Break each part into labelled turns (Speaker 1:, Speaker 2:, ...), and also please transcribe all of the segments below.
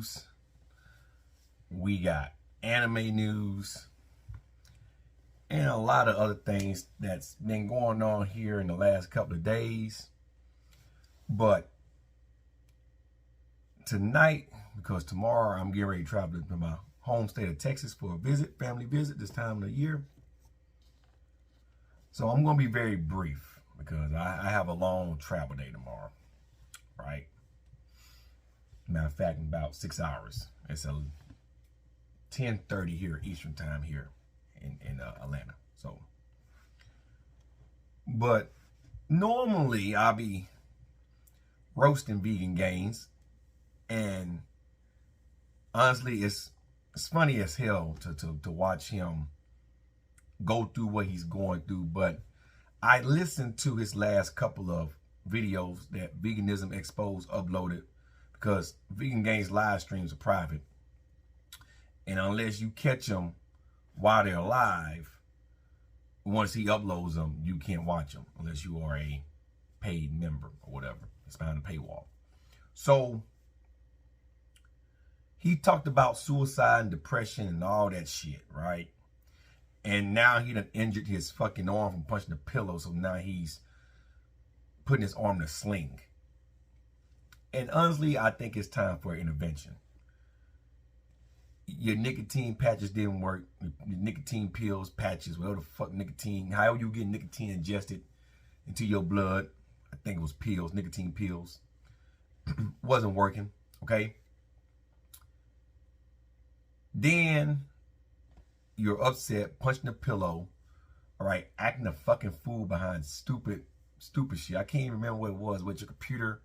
Speaker 1: news. We got anime news. And a lot of other things that's been going on here in the last couple of days. But tonight, because tomorrow I'm getting ready to travel to my home state of Texas for a visit, family visit this time of the year. So I'm going to be very brief because I have a long travel day tomorrow, right? Matter of fact, in about 6 hours. It's a 10:30 here, Eastern time here in Atlanta. So, but normally I'll be roasting vegan gains, and honestly, it's funny as hell to watch him go through what he's going through. But I listened to his last couple of videos that Veganism Exposed uploaded, because Vegan Gains live streams are private, and unless you catch them while they're live, once he uploads them, you can't watch them unless you are a paid member or whatever. It's behind a paywall. So he talked about suicide and depression and all that shit, right? And now he done injured his fucking arm from punching the pillow, so now he's putting his arm in a sling. And honestly, I think it's time for an intervention. Your nicotine patches didn't work. Your nicotine pills, patches, whatever the fuck nicotine, however you get nicotine ingested into your blood, I think it was pills, nicotine pills, wasn't working, okay? Then you're upset, punching the pillow, all right, acting a fucking fool behind stupid shit. I can't even remember what it was, but your computer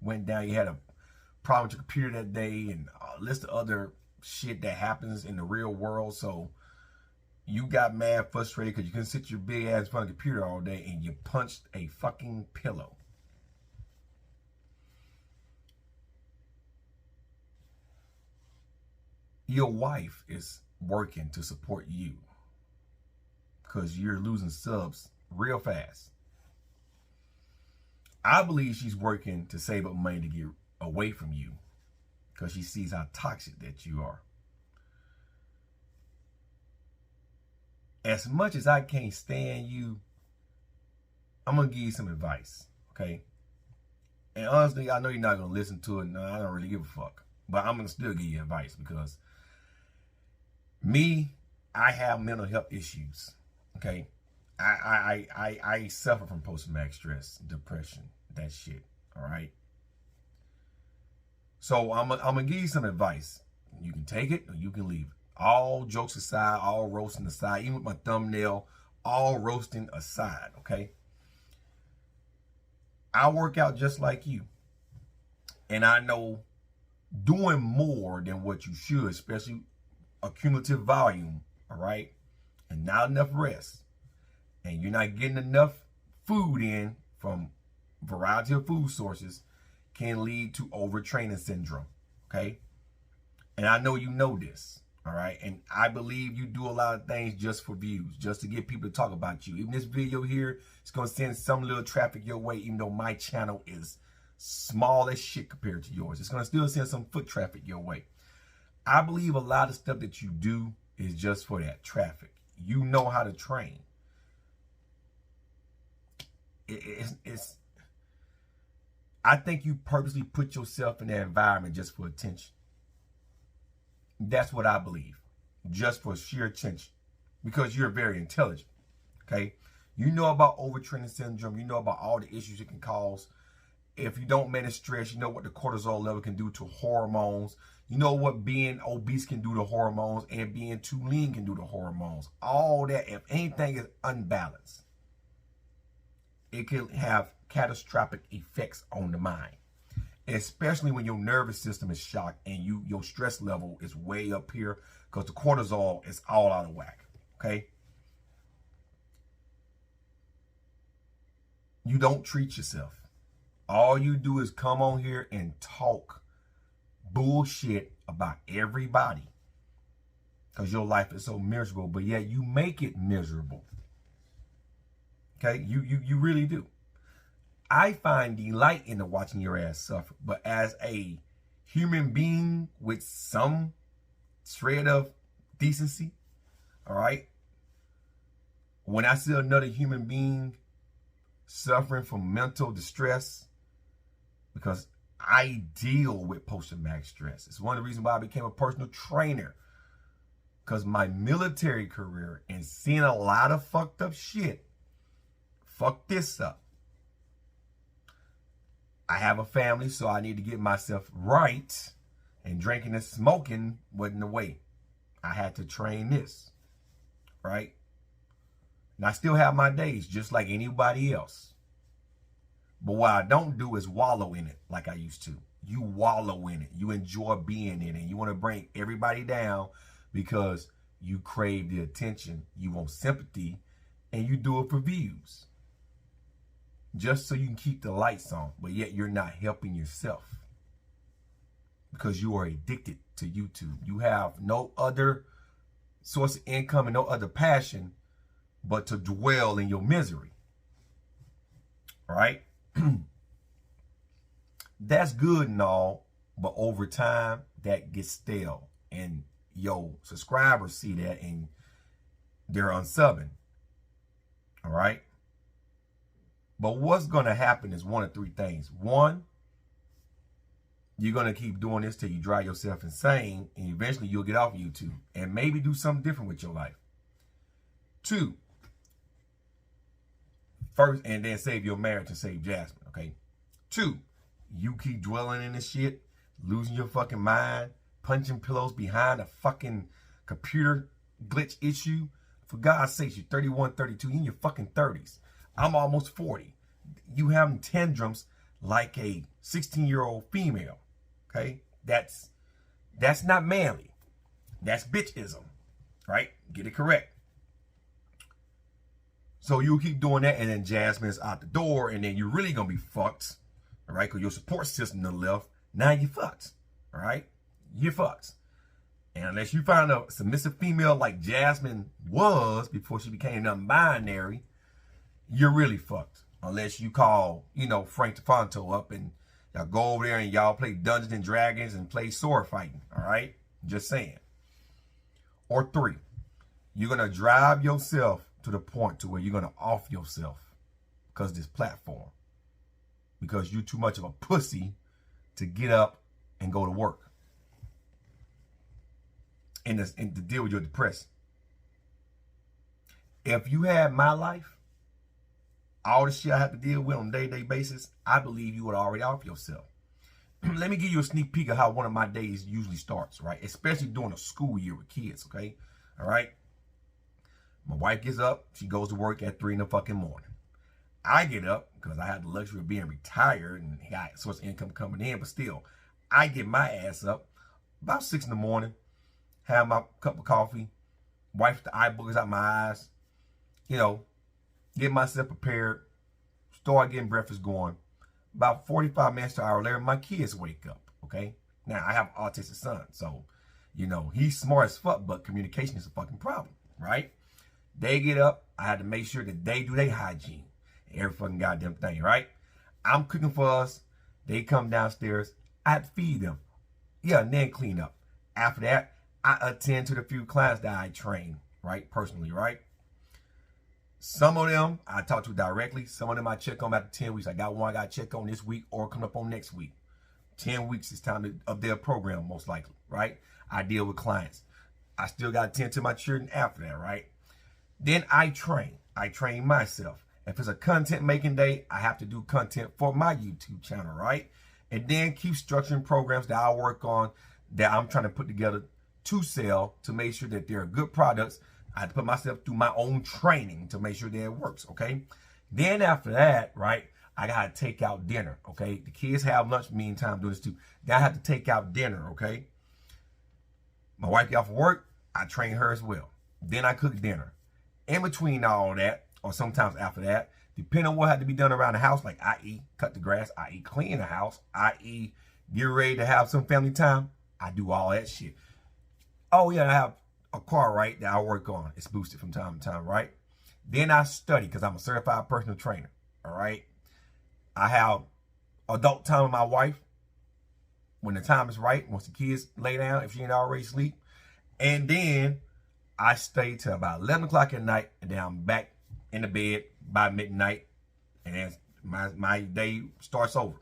Speaker 1: went down. You had a problem with your computer that day, and a list of other shit that happens in the real world. So you got mad, frustrated because you couldn't sit your big ass in front of the computer all day, and you punched a fucking pillow. Your wife is working to support you because you're losing subs real fast. I believe she's working to save up money to get away from you because she sees how toxic that you are. As much as I can't stand you, I'm going to give you some advice, okay? And honestly, I know you're not going to listen to it. No, I don't really give a fuck. But I'm going to still give you advice because me, I have mental health issues, okay? I suffer from post-traumatic stress, depression, that shit, all right? So I'm gonna give you some advice. You can take it or you can leave it. All jokes aside, all roasting aside, even with my thumbnail, all roasting aside, okay? I work out just like you. And I know doing more than what you should, especially accumulative volume, all right? And not enough rest. And you're not getting enough food in from a variety of food sources can lead to overtraining syndrome, okay? And I know you know this, all right? And I believe you do a lot of things just for views, just to get people to talk about you. Even this video here is going to send some little traffic your way, even though my channel is small as shit compared to yours. It's going to still send some foot traffic your way. I believe a lot of stuff that you do is just for that traffic. You know how to train. I think you purposely put yourself in that environment just for attention. That's what I believe. Just for sheer attention. Because you're very intelligent. Okay? You know about overtraining syndrome. You know about all the issues it can cause. If you don't manage stress, you know what the cortisol level can do to hormones. You know what being obese can do to hormones, and being too lean can do to hormones. All that, if anything is unbalanced, it can have catastrophic effects on the mind, especially when your nervous system is shocked and your stress level is way up here because the cortisol is all out of whack, okay? You don't treat yourself. All you do is come on here and talk bullshit about everybody because your life is so miserable, but yet you make it miserable. Okay, you really do. I find delight in watching your ass suffer, but as a human being with some shred of decency, all right? When I see another human being suffering from mental distress, because I deal with post-traumatic stress. It's one of the reasons why I became a personal trainer. Because my military career and seeing a lot of fucked up shit fucked this up. I have a family, so I need to get myself right. And drinking and smoking wasn't the way. I had to train this, right? And I still have my days just like anybody else. But what I don't do is wallow in it like I used to. You wallow in it. You enjoy being in it. You want to bring everybody down because you crave the attention. You want sympathy. And you do it for views. Just so you can keep the lights on. But yet you're not helping yourself. Because you are addicted to YouTube. You have no other source of income and no other passion but to dwell in your misery. All right? That's good and all, but over time that gets stale, and your subscribers see that and they're unsubbing. All right? But what's going to happen is one of three things. One, you're going to keep doing this till you drive yourself insane, and eventually you'll get off YouTube and maybe do something different with your life. Two, first, and then save your marriage and save Jasmine, okay? Two, you keep dwelling in this shit, losing your fucking mind, punching pillows behind a fucking computer glitch issue. For God's sake, you're 31, 32, you're in your fucking 30s. I'm almost 40. You having tantrums like a 16-year-old female, okay? That's not manly. That's bitchism, right? Get it correct. So you'll keep doing that, and then Jasmine's out the door, and then you're really going to be fucked, all right? Because your support system to the left, now you're fucked, all right? You're fucked. And unless you find a submissive female like Jasmine was before she became non-binary, you're really fucked. Unless you call, Frank DeFonto up and y'all go over there and y'all play Dungeons and Dragons and play sword fighting, all right? Just saying. Or three, you're going to drive yourself to the point to where you're going to off yourself because of this platform. Because you're too much of a pussy to get up and go to work. And to deal with your depression. If you had my life, all the shit I have to deal with on a day-to-day basis, I believe you would already off yourself. Let me give you a sneak peek of how one of my days usually starts, right? Especially during a school year with kids, okay? All right? My wife gets up. She goes to work at 3 in the fucking morning. I get up because I have the luxury of being retired and got a source of income coming in. But still, I get my ass up about 6 in the morning, have my cup of coffee, wipe the eye boogers out my eyes, get myself prepared, start getting breakfast going. About 45 minutes to an hour later, my kids wake up, okay? Now, I have an autistic son, so, he's smart as fuck, but communication is a fucking problem, right? They get up. I had to make sure that they do their hygiene. Every fucking goddamn thing, right? I'm cooking for us. They come downstairs. I had to feed them. Yeah, and then clean up. After that, I attend to the few clients that I train, right? Personally, right? Some of them I talk to directly. Some of them I check on after 10 weeks. I got one I got to check on this week or coming up on next week. 10 weeks is time to up their program, most likely, right? I deal with clients. I still got to attend to my children after that, right? Then I train. I train myself. If it's a content making day, I have to do content for my YouTube channel, right? And then keep structuring programs that I work on that I'm trying to put together to sell to make sure that they're good products. I have to put myself through my own training to make sure that it works, okay? Then after that, right, I got to take out dinner, okay? The kids have lunch meantime doing this too. Then I have to take out dinner, okay? My wife get off of work, I train her as well. Then I cook dinner. In between all that, or sometimes after that, depending on what had to be done around the house, like i.e. cut the grass, i.e. clean the house, i.e. get ready to have some family time, I do all that shit. Oh yeah, I have a car, right, that I work on. It's boosted from time to time, right? Then I study because I'm a certified personal trainer, all right? I have adult time with my wife. when the time is right, once the kids lay down, if she ain't already asleep. And then I stay till about 11 o'clock at night, and then I'm back in the bed by midnight, and then my day starts over.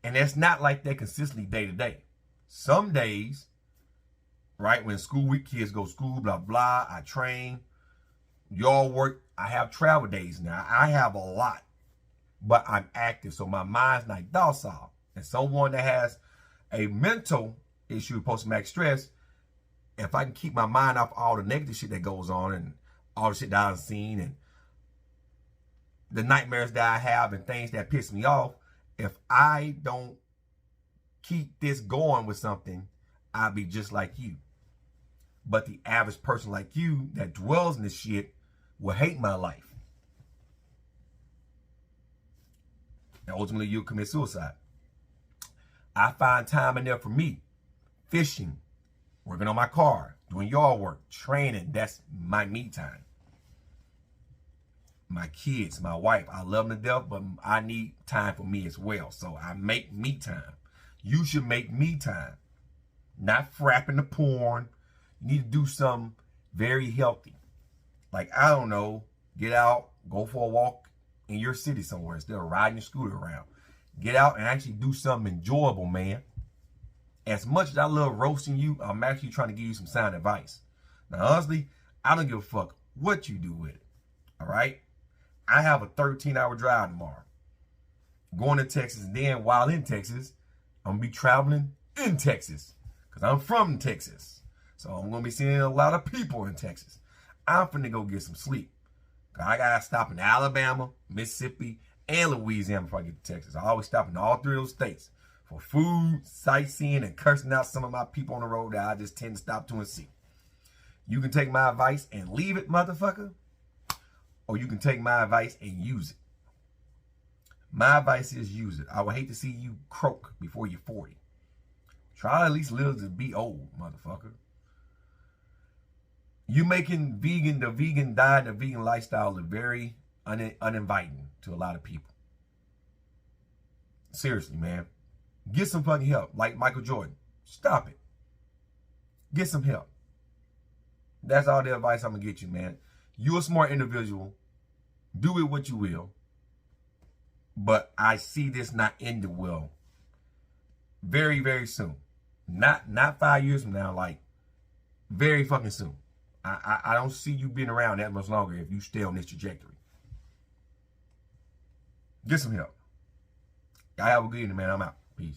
Speaker 1: And it's not like that consistently day to day. Some days, right, when school week, kids go to school, blah, blah, I train, y'all work, I have travel days now. I have a lot, but I'm active, so my mind's not docile. And someone that has a mental issue, post-traumatic stress, if I can keep my mind off all the negative shit that goes on and all the shit that I've seen and the nightmares that I have and things that piss me off, if I don't keep this going with something, I'll be just like you. But the average person like you that dwells in this shit will hate my life. And ultimately, you'll commit suicide. I find time in there for me. Fishing, working on my car, doing yard work, training. That's my me time. My kids, my wife, I love them to death, but I need time for me as well. So I make me time. You should make me time. Not frapping the porn. You need to do something very healthy. Like, I don't know, get out, go for a walk in your city somewhere instead of riding your scooter around. Get out and actually do something enjoyable, man. As much as I love roasting you, I'm actually trying to give you some sound advice. Now, honestly, I don't give a fuck what you do with it. All right? I have a 13-hour drive tomorrow. Going to Texas, and then while in Texas, I'm going to be traveling in Texas. Because I'm from Texas. So I'm going to be seeing a lot of people in Texas. I'm finna go get some sleep. I got to stop in Alabama, Mississippi, and Louisiana before I get to Texas. I always stop in all three of those states for food, sightseeing, and cursing out some of my people on the road that I just tend to stop to and see. You can take my advice and leave it, motherfucker. Or you can take my advice and use it. My advice is use it. I would hate to see you croak before you're 40. Try to at least live to be old, motherfucker. You making the vegan diet, the vegan lifestyle look very uninviting to a lot of people. Seriously, man. Get some fucking help. Like Michael Jordan. Stop it. Get some help. That's all the advice I'm going to get you, man. You're a smart individual. Do it what you will. But I see this not ending well. Very, very soon. Not 5 years from now. Like, very fucking soon. I don't see you being around that much longer if you stay on this trajectory. Get some help. I have a good evening, man. I'm out. Peace.